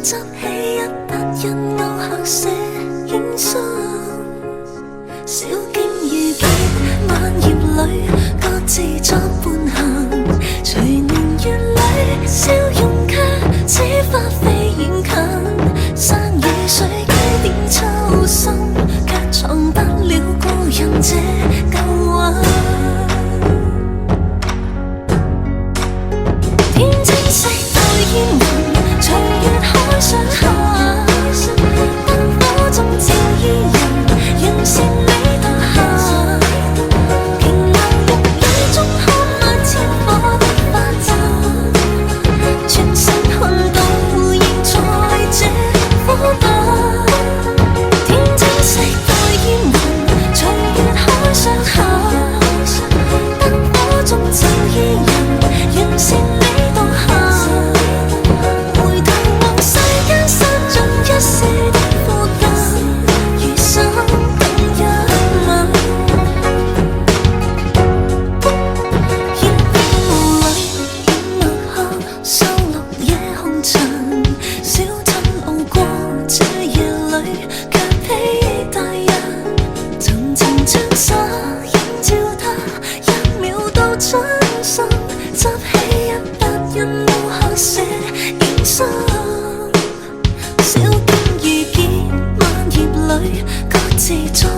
執起100人偶合寫影相，小徑遇見萬葉裏，各自作伴行。隨年月裏，笑容卻似花飛遠近。山與水幾點秋深，卻藏不了故人這舊畫。天青色待煙雲，隨月海上下。燈火中照依人，讓善美到下。平流玉宇中看漫天火的花綻，全身看到現在這火把。天青色待煙雲，隨月海上下。燈火中照依人，讓善美到下。回頭望世間失盡一世的負擔，餘生等一吻。煙霧裏掩墨後，收錄夜紅塵。小鎮路過這夜裏，卻披大人。層層窗紗映照他，1秒到真心。執起100人偶合寫影相，小徑遇見萬葉裏，各自作